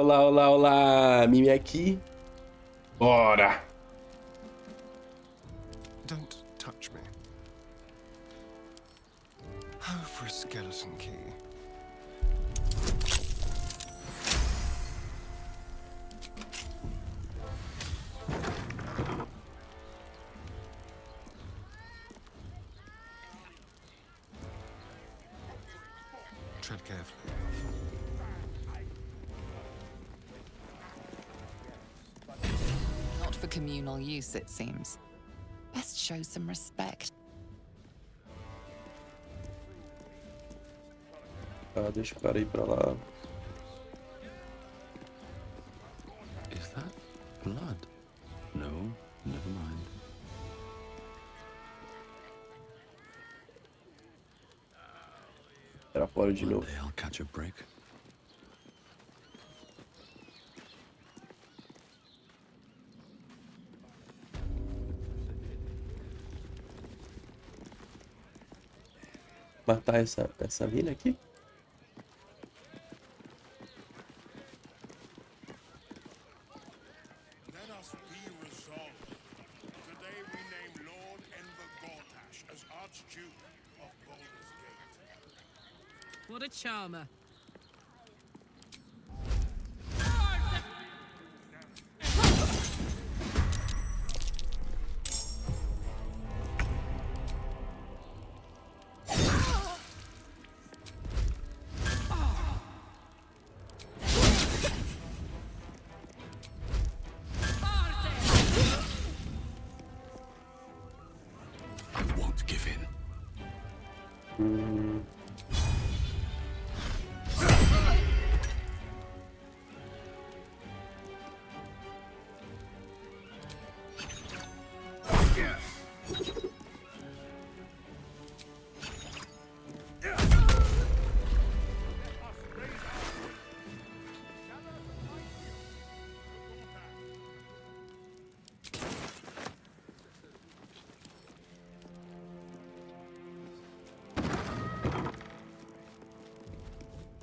olá, olá, olá. Mimi aqui. Bora. Don't touch me. Oh, for a skeleton key. Tread carefully. Not for communal use, it seems. Best show some respect. Ah, deixa o cara ir pra lá. Is that blood? No, never mind. Era fora de One novo. day I'll catch a break. Matar essa mina aqui? Let us be resolved. Today we name Lord Gortash as Archduke of Baldur's Gate. What a charmer. I won't give in.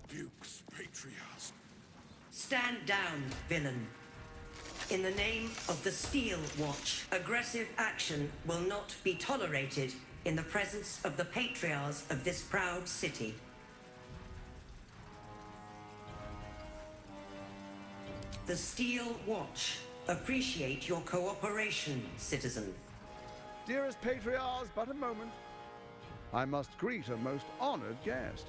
Duke's Patriarchs. Stand down, villain. In the name of the Steel Watch, aggressive action will not be tolerated in the presence of the patriarchs of this proud city. The Steel Watch appreciate your cooperation, citizen. Dearest patriarchs, but a moment. I must greet a most honored guest.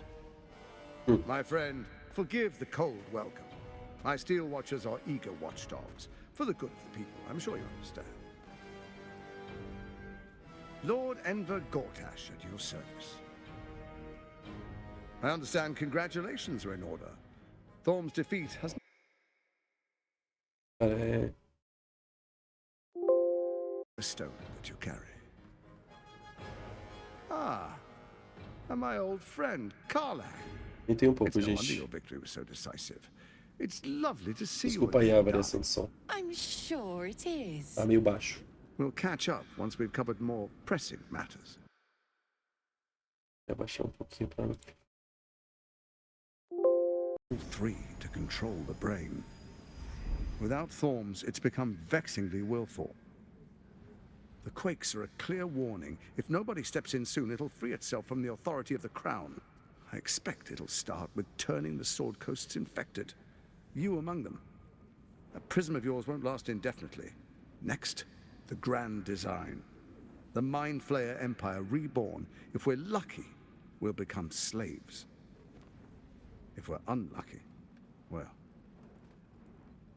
My friend, forgive the cold welcome. My Steel Watchers are eager watchdogs, for the good of the people, I'm sure you understand. Lord Gortash at your service. I understand congratulations are in order. Thorm's defeat has... É, a stone that you carry. Ah, and my old friend, Karlach. Tentei pouco, It's no wonder gente. your victory was so decisive. It's lovely to see you Desculpa aí a again, variação darling. de som. I'm sure it is. Tá meio baixo. We'll catch up once we've covered more pressing matters. Vou abaixar pouquinho pra... All three to control the brain. Without Thorms, it's become vexingly willful. The quakes are a clear warning. If nobody steps in soon, it'll free itself from the authority of the Crown. I expect it'll start with turning the Sword Coasts infected. You among them. That prism of yours won't last indefinitely. Next, the grand design. The Mind Flayer Empire reborn. If we're lucky, we'll become slaves. If we're unlucky, well,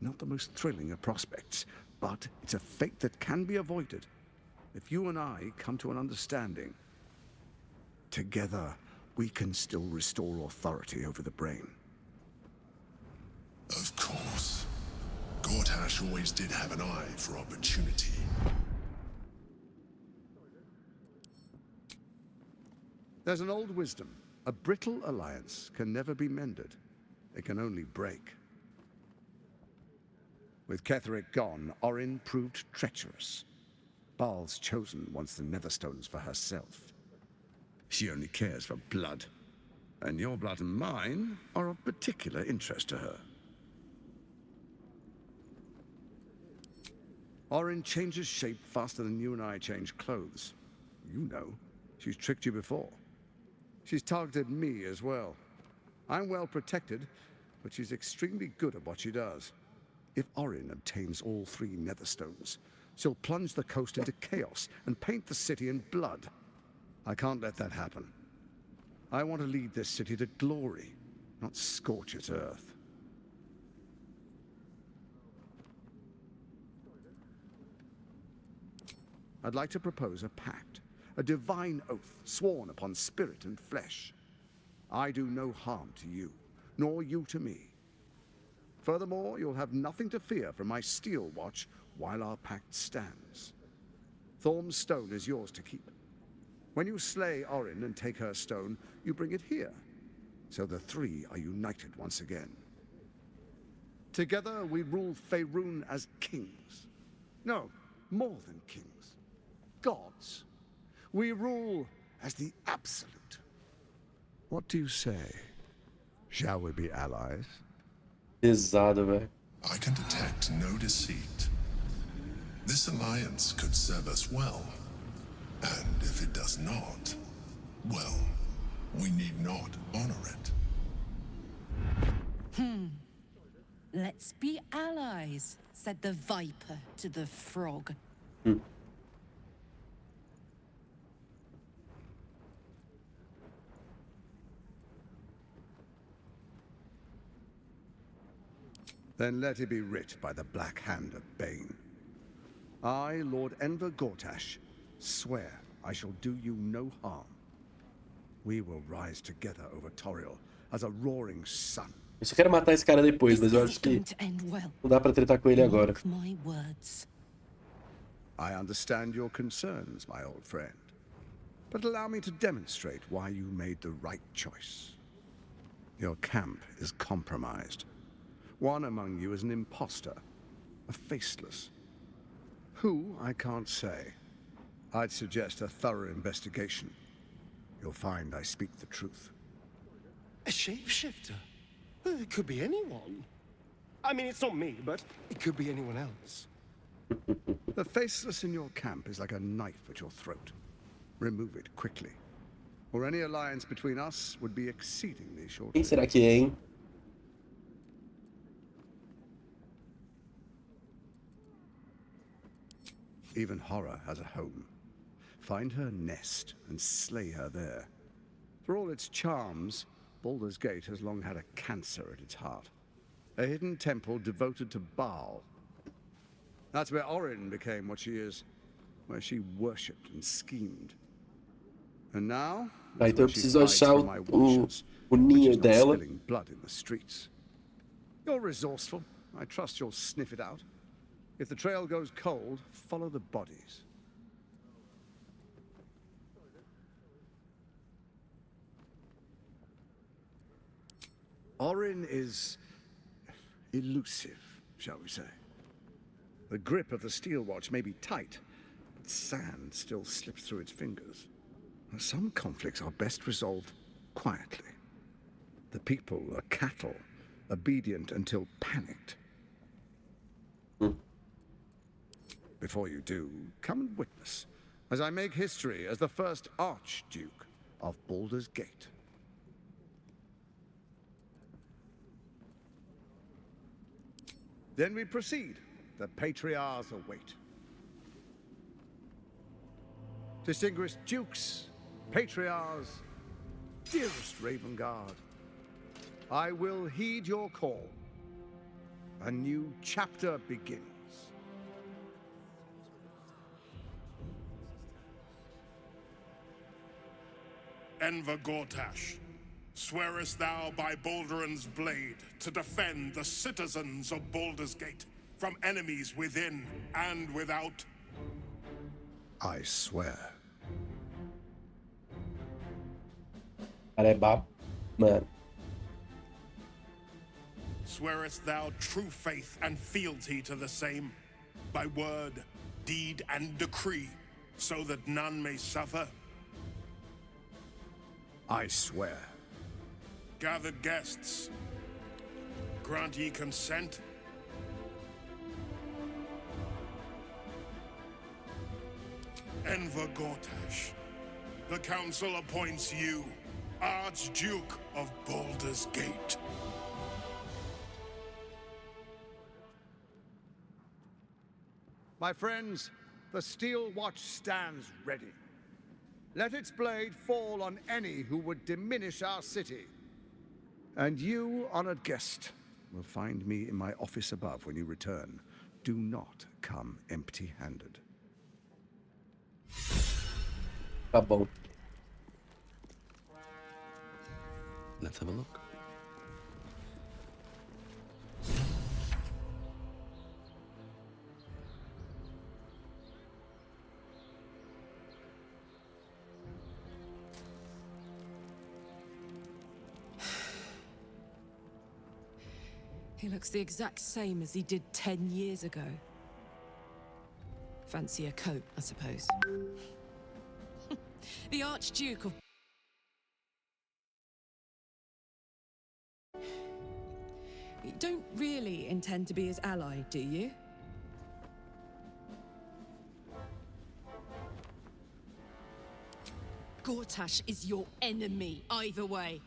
not the most thrilling of prospects, but it's a fate that can be avoided. If you and I come to an understanding, together we can still restore authority over the brain. Of course. Gortash always did have an eye for opportunity. There's an old wisdom. A brittle alliance can never be mended. It can only break. With Ketheric gone, Orin proved treacherous. Baal's chosen wants the Netherstones for herself. She only cares for blood. And your blood and mine are of particular interest to her. Orin changes shape faster than you and I change clothes. You know. She's tricked you before. She's targeted me as well. I'm well protected, but she's extremely good at what she does. If Orin obtains all 3 Netherstones, she'll plunge the coast into chaos and paint the city in blood. I can't let that happen. I want to lead this city to glory, not scorch its earth. I'd like to propose a pact, a divine oath sworn upon spirit and flesh. I do no harm to you, nor you to me. Furthermore, you'll have nothing to fear from my steel watch while our pact stands. Thorm's stone is yours to keep. When you slay Orin and take her stone, you bring it here, so the 3 are united once again. Together we rule Faerun as kings. No, more than kings. Gods. We rule as the absolute. What do you say? Shall we be allies? Pesado, velho. I can detect no deceit. This alliance could serve us well. And if it does not, well, we need not honor it. Let's be allies, said the viper to the frog. Then let it be writ by the black hand of Bane. I, Lord Enver Gortash, swear I shall do you no harm. We will rise together over Toriel as a roaring sun. Eu só quero matar esse cara depois, mas eu acho que não dá pra tretar com ele agora. My words. I understand your concerns, my old friend. But allow me to demonstrate why you made the right choice. Your camp is compromised. One among you is an imposter, a faceless. Who, I can't say. I'd suggest a thorough investigation. You'll find I speak the truth. A shapeshifter? Well, it could be anyone. I mean, it's not me, but it could be anyone else. The faceless in your camp is like a knife at your throat. Remove it quickly, or any alliance between us would be exceedingly short. Quem será que é, hein? Even horror has a home. Find her nest and slay her there. For all its charms, Baldur's Gate has long had a cancer at its heart. A hidden temple devoted to Baal. That's where Orin became what she is, where she worshipped and schemed. And now, Então eu preciso achar o ninho dela. spilling blood in the streets. You're resourceful. I trust you'll sniff it out. If the trail goes cold, follow the bodies. Orin is elusive, shall we say. The grip of the steel watch may be tight, but sand still slips through its fingers. Some conflicts are best resolved quietly. The people are cattle, obedient until panicked. Before you do, come and witness, as I make history as the first Archduke of Baldur's Gate. Then we proceed. The Patriarchs await. Distinguished Dukes, Patriarchs, dearest Ravengard, I will heed your call. A new chapter begins. Enver Gortash, swearest thou by Baldur'S blade to defend the citizens of Baldur's Gate from enemies within and without? I swear. Cara, é babo. Mano. Swearest thou true faith and fealty to the same, by word, deed, and decree, so that none may suffer? I swear. Gathered guests, grant ye consent? Enver Gortash, the council appoints you Archduke of Baldur's Gate. My friends, the Steel Watch stands ready. Let its blade fall on any who would diminish our city. And you, honored guest, will find me in my office above when you return. Do not come empty-handed. Tá bom. Let's have a look. He looks the exact same as he did 10 years ago. Fancy a coat, I suppose. The Archduke of... You don't really intend to be his ally, do you? Gortash is your enemy, either way.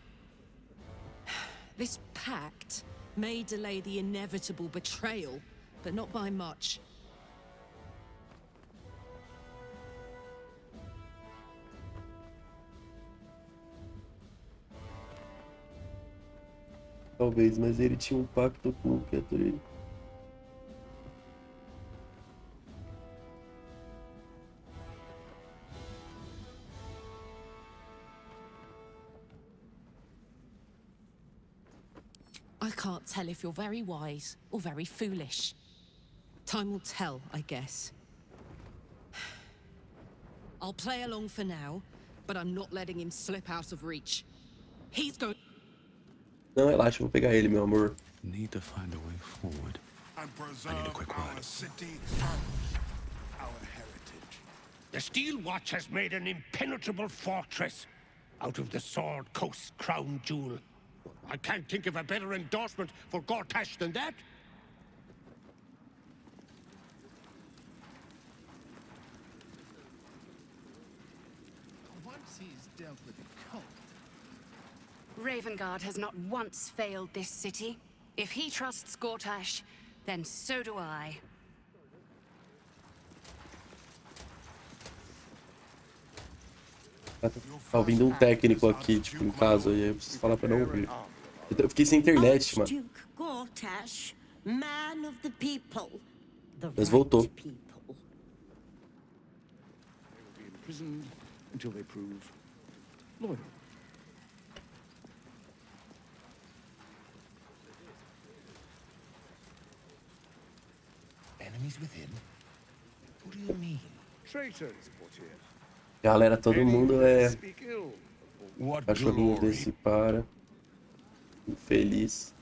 This pact may delay the inevitable betrayal, but not by much. Talvez, mas ele tinha um pacto com o Catherine. I can't tell if you're very wise or very foolish. Time will tell, I guess. I'll play along for now, but I'm not letting him slip out of reach. He's going... Não, relaxa, vou pegar ele, meu amor. Need to find a way forward. And preserve I need a quick our word. city and our heritage. The Steel Watch has made an impenetrable fortress out of the Sword Coast crown jewel. I can't think of a better endorsement for Gortash than that. Once he's dealt with the cult. Ravengard has not once failed this city. If he trusts Gortash, then so do I. Tá ouvindo um técnico aqui, tipo, em casa, e aí eu preciso falar pra não ouvir. Eu fiquei sem internet, mano. Archduke Gortash, man of the people. The Mas voltou. right people. They will be imprisoned until they prove loyal. Enemies within? What do you mean? Traitors, Portier. Galera, todo mundo é Speak ill. What cachorrinho glory? desse para. Infeliz.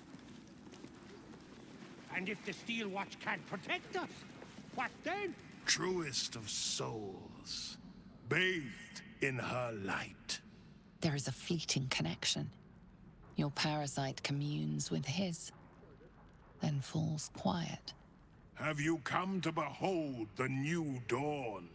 And if the Steel Watch can't protect us, what then? Truest of souls, bathed in her light. There is a fleeting connection. Your parasite communes with his, then falls quiet. Have you come to behold the new dawn?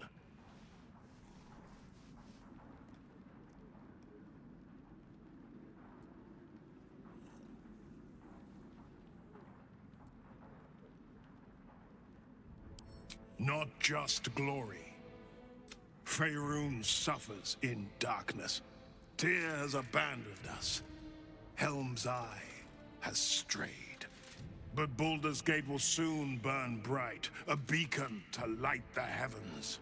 Not just glory. Faerun suffers in darkness. Tyr has abandoned us. Helm's Eye has strayed. But Baldur's Gate will soon burn bright, a beacon to light the heavens.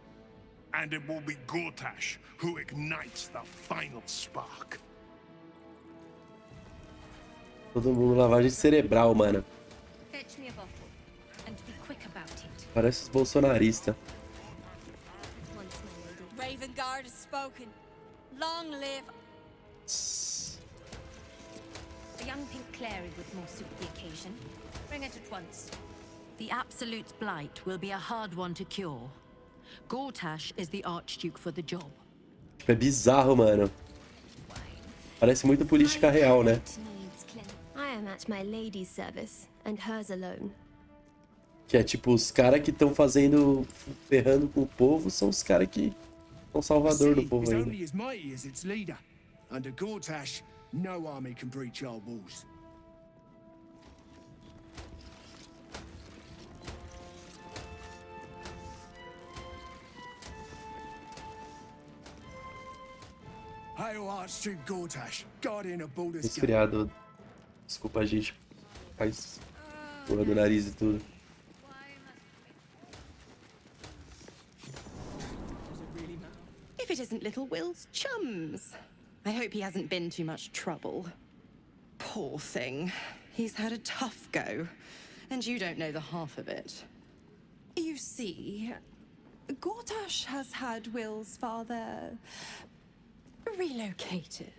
And it will be Gortash who ignites the final spark. Todo mundo lavagem cerebral, mano. Fetch me a bottle, and be quick about it. Parece os bolsonaristas. Once, my lady. Ravengard has spoken. Long live. A young pink clary would more suit the occasion. Bring it at once. The Absolute's blight will be a hard one to cure. Gortash is the Archduke for the job. Tipo, é bizarro, mano. Parece muito política real, né? I am at my lady's service, and hers alone. Que é tipo, os caras que estão fazendo, ferrando com o povo, são os caras que É um salvador do povo is ainda. only as mighty as its leader. Under Gortash, no army can breach our walls. Hail Archduke Gortash, guardian of Baldur'S. Resfriado. Desculpa a gente. Faz porra do nariz e tudo. If it isn't little Will's chums. I hope he hasn't been too much trouble. Poor thing. He's had a tough go. And you don't know the half of it. You see, Gortash has had Will's father relocated.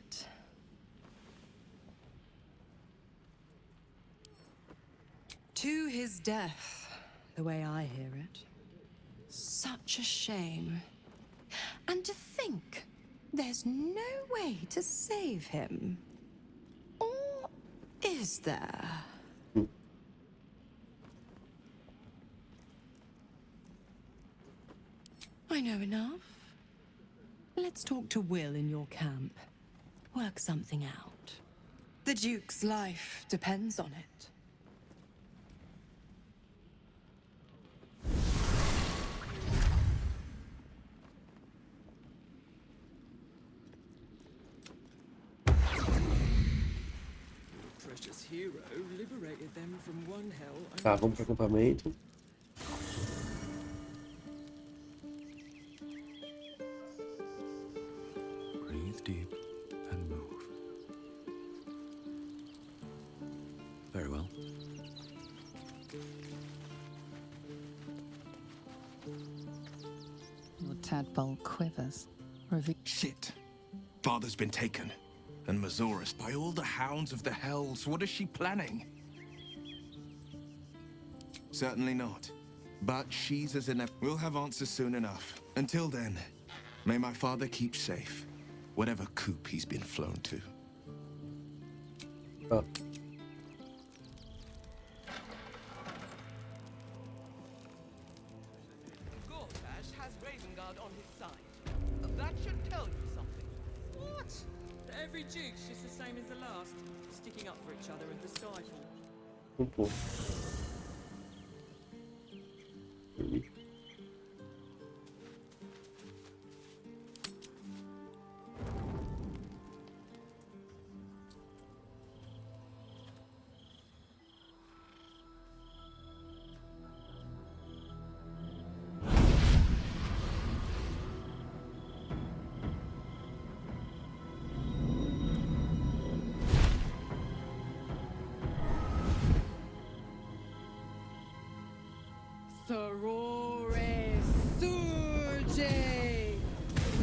To his death, the way I hear it. Such a shame. And to think, there's no way to save him. Or is there? I know enough. Let's talk to Will in your camp. Work something out. The Duke's life depends on it. Precious hero liberated them from one hell. Tá, vamos pro acampamento. Breathe deep and move. Very well. Your tadpole quivers. Shit. Father's been taken. And Mazoris by all the hounds of the hells. What is she planning? Certainly not. But she's as enough. We'll have answers soon enough. Until then, may my father keep safe. Whatever coop he's been flown to. Oh. Gortash has Ravengard on his side. That should tell you something. What? Every duke's just the same as the last, sticking up for each other with the stifle. Pô. Sorore surge,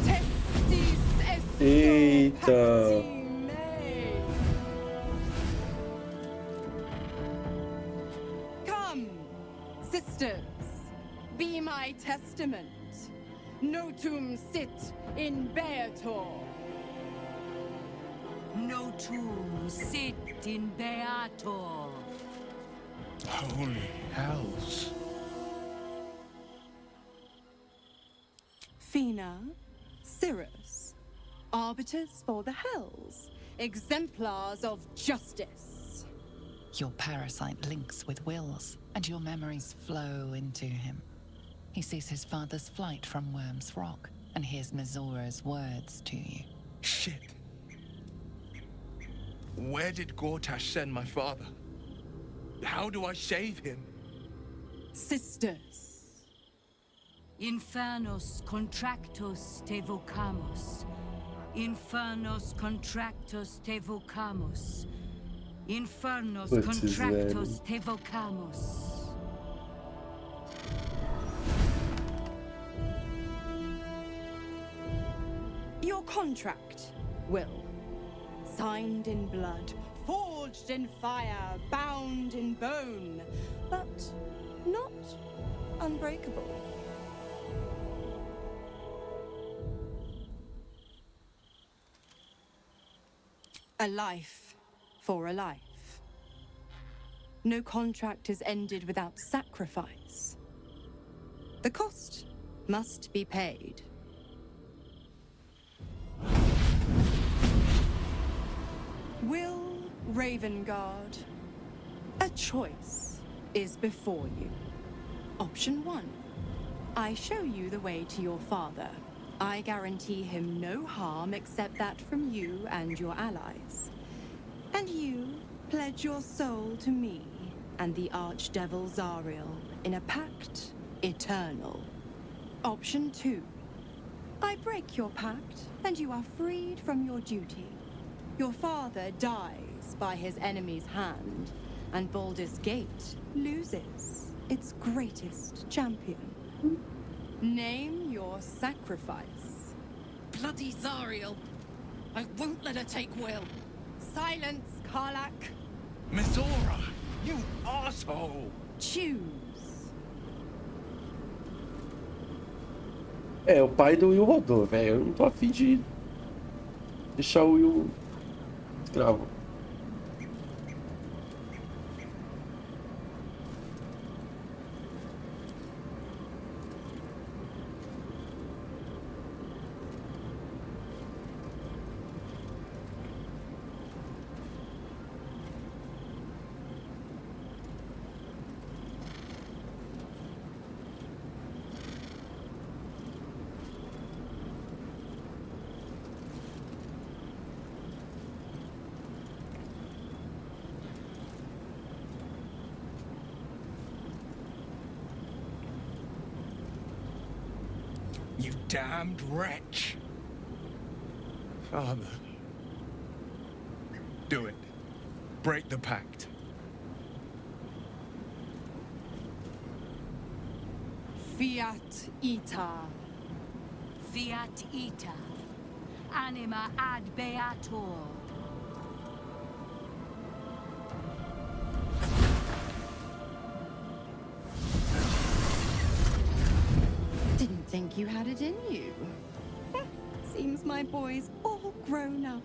testis est Eita! Come, sisters, be my testament. Notum sit in Beator. Notum sit in Beator. Holy hells. Fina, Cyrus, arbiters for the hells, exemplars of justice. Your parasite links with Will's, and your memories flow into him. He sees his father's flight from Worm's Rock, and hears Mazora's words to you. Shit. Where did Gortash send my father? How do I save him? Sisters. Infernos contractos te vocamus. Infernos contractos te vocamus. Infernos contractos te vocamus. Your contract, Will. Signed in blood, forged in fire, bound in bone, but not unbreakable. A life for a life. No contract is ended without sacrifice. The cost must be paid. Will Ravengard, a choice is before you. Option 1. I show you the way to your father. I guarantee him no harm except that from you and your allies. And you pledge your soul to me and the Archdevil Zariel in a pact eternal. Option 2. I break your pact and you are freed from your duty. Your father dies by his enemy's hand, and Baldur's Gate loses its greatest champion. Name your sacrifice. Bloody Zariel! I won't let her take Will. Silence, Karlak. Mizora, you arsehole! Choose. É, o pai do Will rodou, velho. Eu não tô afim de deixar o Will escravo. You damned wretch! Father. Do it. Break the pact. Fiat Ita. Fiat ita. Anima ad beator. Didn't think you had it in you. Seems my boy's all grown up.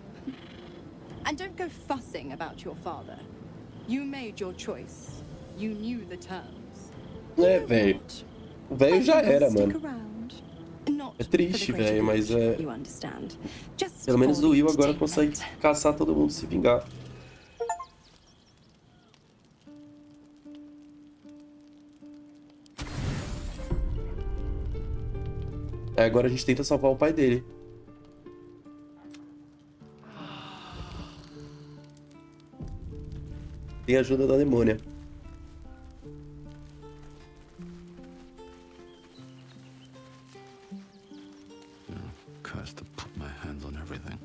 And don't go fussing about your father. You made your choice. You knew the terms. É, velho. O velho já era, mano. É triste, velho, mas é... Pelo menos o Will agora consegue caçar todo mundo e se vingar. É, agora a gente tenta salvar o pai dele. Tem a ajuda da demônia. Cursed to put my hands on everything.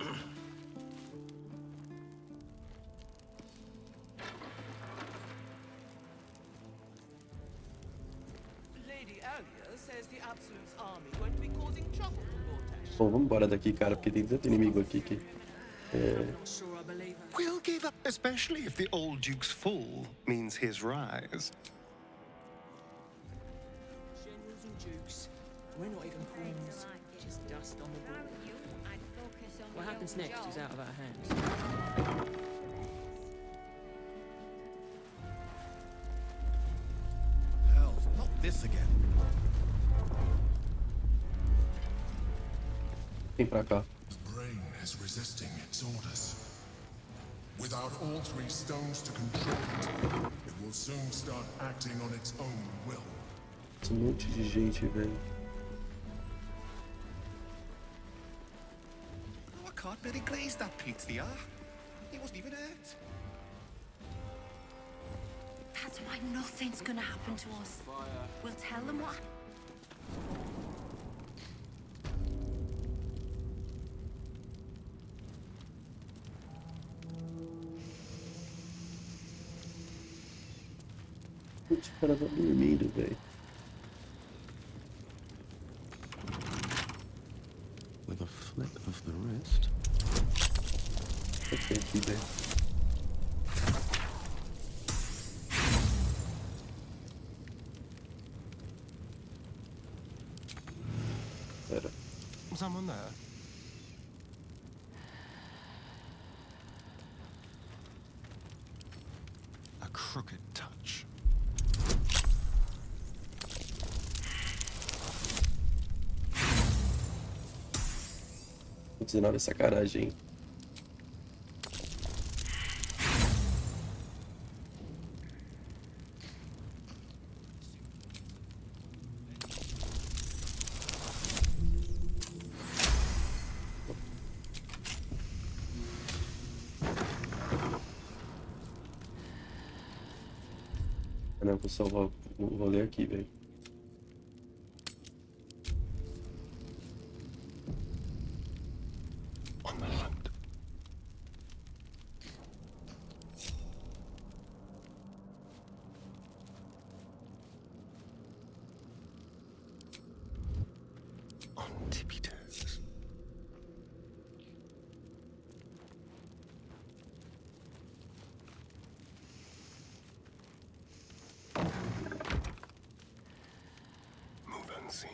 Lady Aliança says the Absolute's army won't be causing trouble for Baldur'S. Bom, vamos embora daqui, cara, porque tem tanto inimigo aqui que... We'll give up, especially if the old Duke's fall means his rise. Generals and dukes. We're not even pawns. Just dust on the wall. What happens next is out of our hands. Hell, not this again. Vem pra cá. The brain is resisting its orders. Without all three stones to control it, it will soon start acting on its own will. Esse monte de gente, velho. Oh, I can't barely glaze that pizza. He wasn't even hurt. That's why nothing's gonna happen to us. We'll tell them what. Putz, o cara tá dormindo, velho. With a flip of the wrist. Esse aqui, velho. Pera. Someone there? A crooked touch. Tô dizendo, olha sacanagem, hein. Não, vou salvar o rolê aqui, velho. On tippy toes. Move unseen.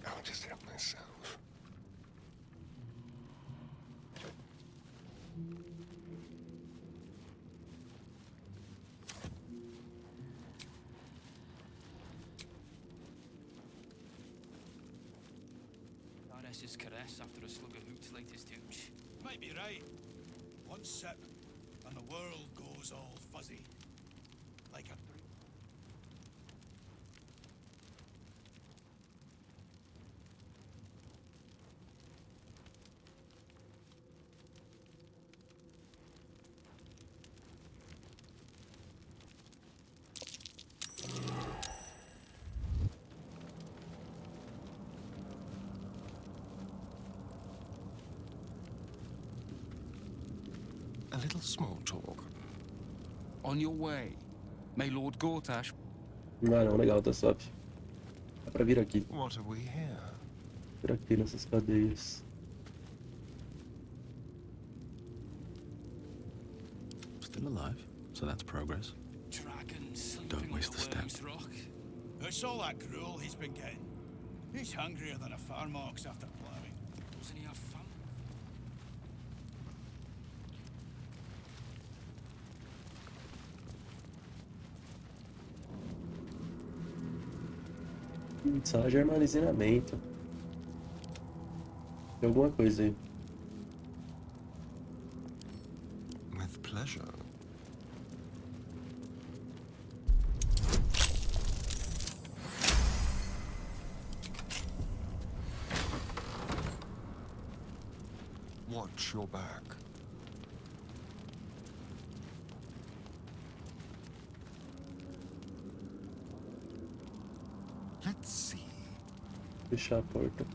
I'll just help myself. His caress after a slug of hoot's latest hooch. Might be right. One sip, and the world goes all fuzzy. Like a A little small talk. On your way, may Lord Gortash. Ah, não, legal, tá suave. Dá pra vir aqui. What have we here? Vir aqui nessas cadeias. Still alive, so that's progress. Don't waste a step. It's all that gruel he's been getting. He's hungrier than a farm ox after ploughing. Doesn't he have fun? Sala de armazenamento. Tem alguma coisa aí. With pleasure. Watch your back. Let's see. Fechar a porta.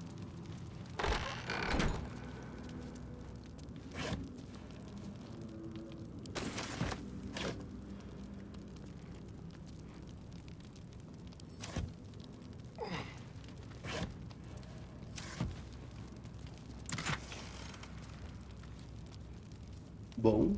Bom.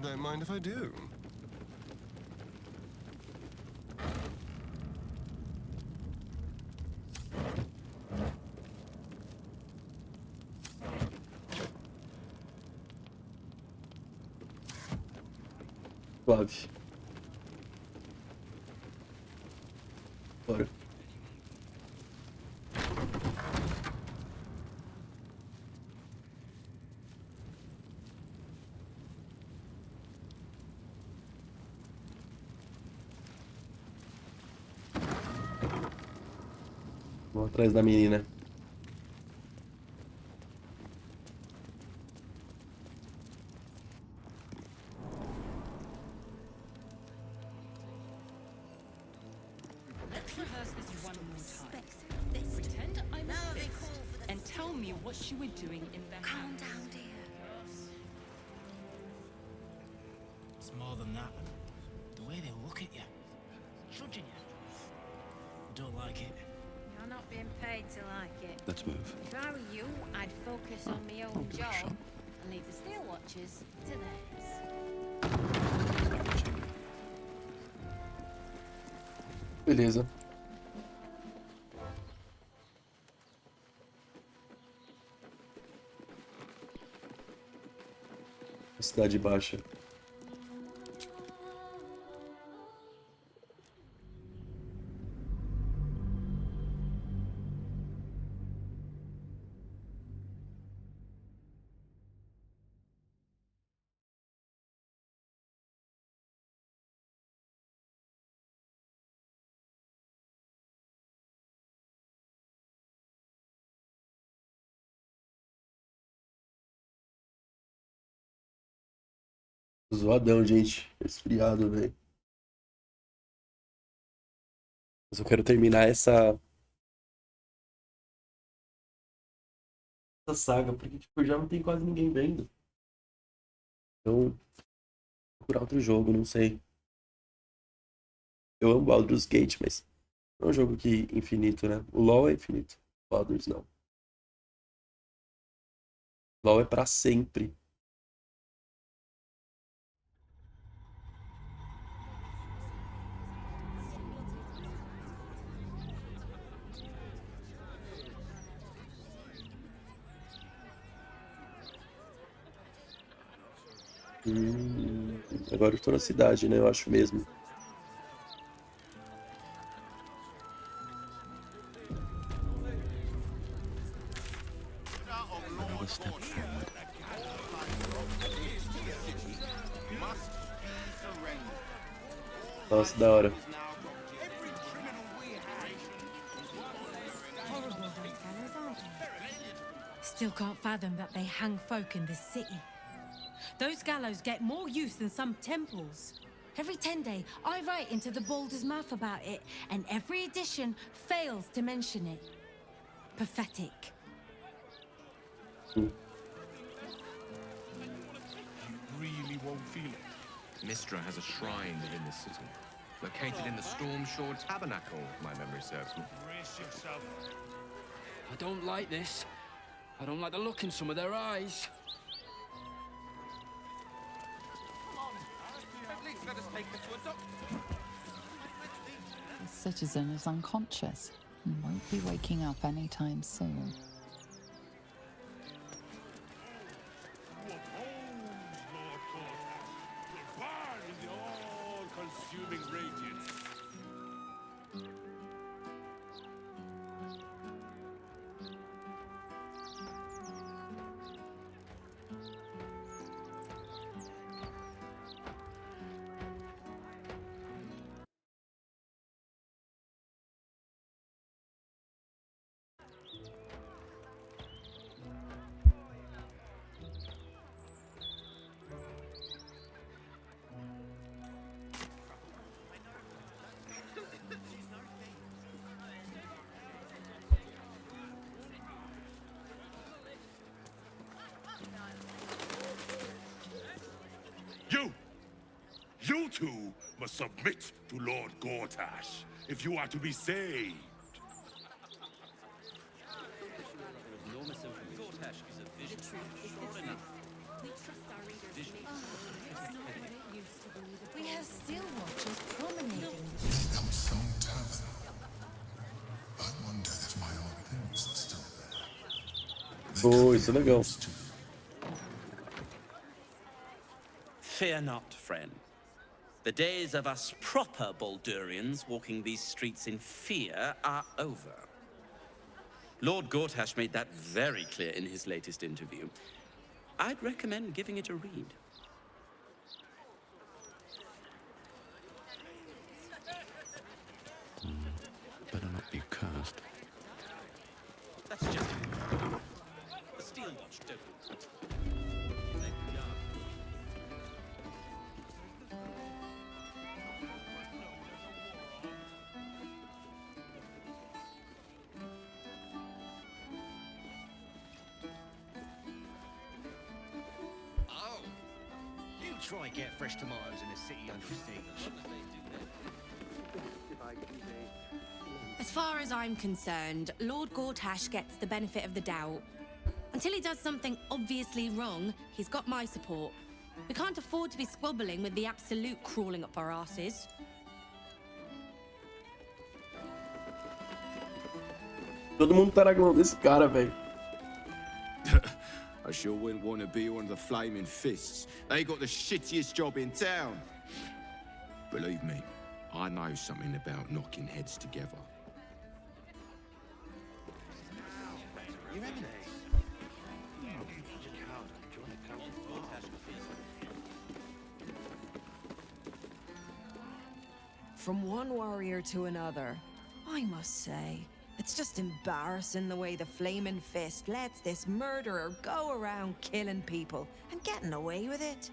Don't mind if I do. Suave. Bora. Vou atrás da menina. Let's rehearse this one more time. Pretend I'm a fist and tell me what you were doing in the house. Calm down, dear. It's more than that. The way they look at you. Judging you. I don't like it. You're not being paid to like it. Let's move. If I were you, I'd focus on my own job and leave the steel watchers to theirs. Beleza. velocidade baixa. Zoadão, gente. Resfriado, velho. Mas eu quero terminar essa saga, porque tipo, já não tem quase ninguém vendo. Então, vou procurar outro jogo, não sei. Eu amo Baldur's Gate, mas não é um jogo que infinito, né? O LoL é infinito. Baldur's não. LoL é pra sempre. Agora eu tô na cidade, né? Eu acho mesmo. Another step forward. Nossa, da hora. Still can't fathom that they hang folk in this city. Those gallows get more use than some temples. Every 10 day, I write into the Baldur's mouth about it, and every edition fails to mention it. Pathetic. You really won't feel it. Mistra has a shrine within the city, located in the Stormshore Tabernacle, if my memory serves me. Brace yourself. I don't like this. I don't like the look in some of their eyes. The citizen is unconscious and won't be waking up anytime soon. You two must submit to Lord Gortash if you are to be saved. We have steel watchers promenading. Some stone tavern. I wonder if my old pins are still there. Oh, isso é legal. Fear not, friend. The days of us proper Baldurians walking these streets in fear are over. Lord Gortash made that very clear in his latest interview. I'd recommend giving it a read. Better not be cursed. That's just the steel watch don't. Try get fresh tomatoes in a city under siege. As far as I'm concerned, Lord Gortash gets the benefit of the doubt. Until he does something obviously wrong, he's got my support. We can't afford to be squabbling with the Absolute crawling up our asses. Todo mundo tá na mão desse cara, velho. I sure wouldn't want to be one of the flaming fists. They got the shittiest job in town. Believe me, I know something about knocking heads together. Your Eminence. From one warrior to another, I must say, it's just embarrassing the way the Flaming Fist lets this murderer go around killing people and getting away with it.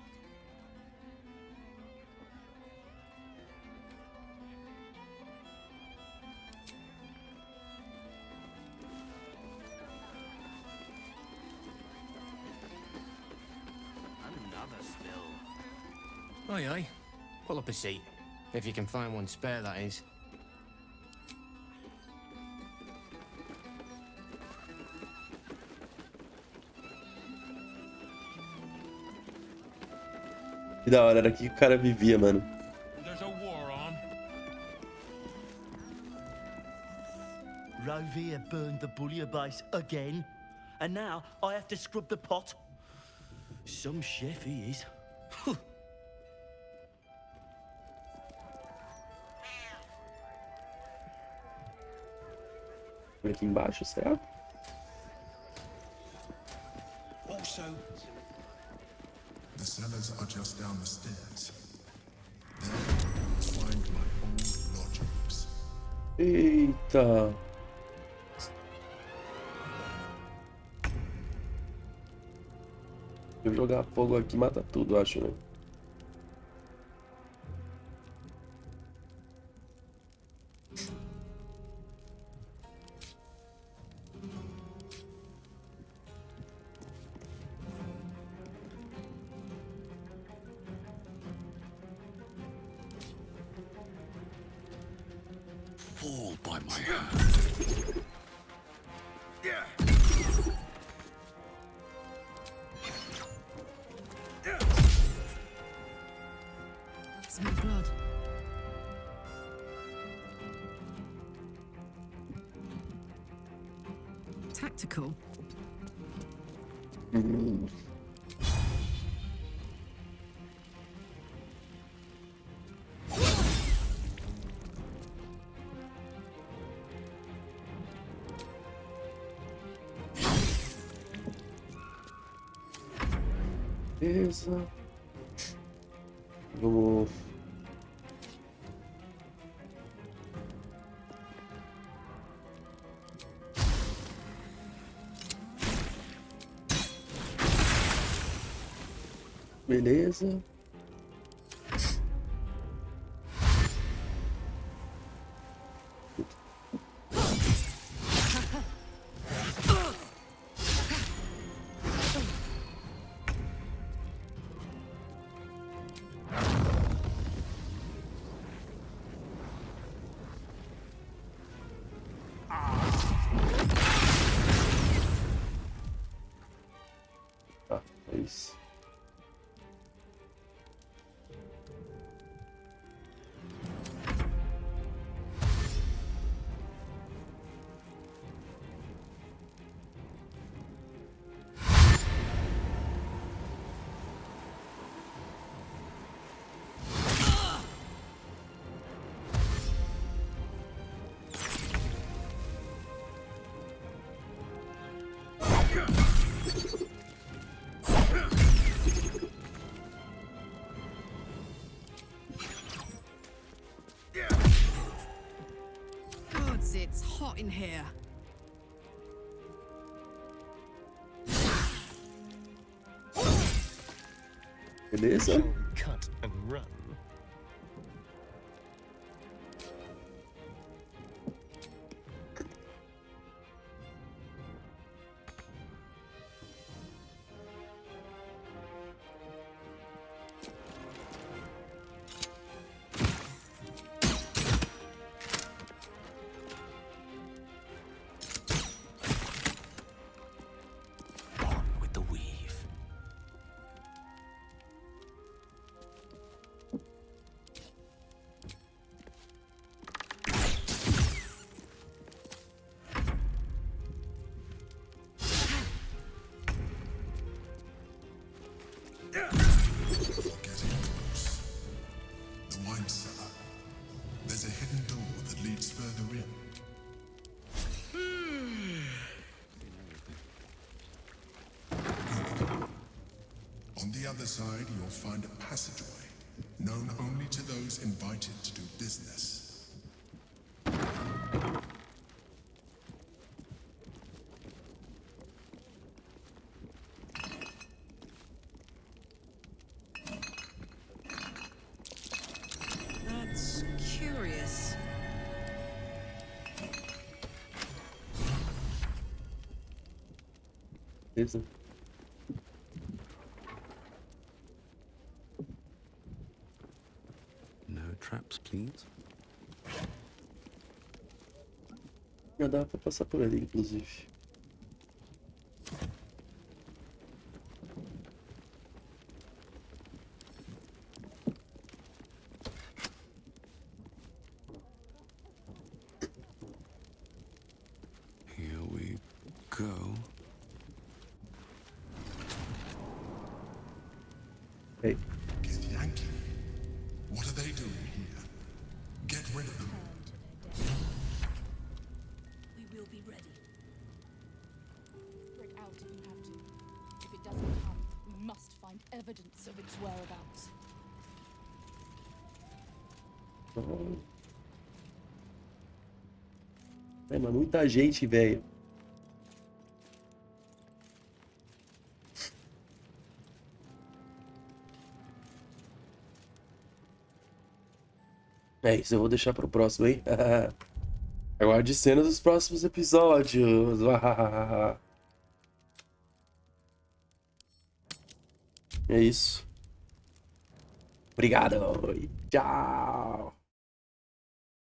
Another spill. Aye, aye. Pull up a seat. If you can find one spare, that is. Que da hora, era aqui que o cara vivia, mano. There's a war on. Rovia burned the bullier base again, and now I have to scrub the pot. Some chef he is. Olha aqui embaixo, será? Also, the cellars are just down the stairs. There you'll find my old lodgings. Eita! Se eu jogar fogo aqui, mata tudo, acho, né? Fall by my hand. Smell blood. Tactical. Beleza. Vamos. Beleza. Tá, é isso. Gods, it's hot in here. Beleza. Cut and run. With the weave. On the other side, you'll find a passageway, known only to those invited to do business. That's curious. Beleza. No traps, please. Já dá pra passar por ali, inclusive. Here we go. Hey. Yankee, what are they doing here? Get rid of them. We will be ready. Break out if you have to. If it doesn't come, we must find evidence of its whereabouts. É, mas muita gente, velho. É isso, eu vou deixar pro próximo, hein? Aguarde cenas dos próximos episódios. É isso. Obrigado. Tchau.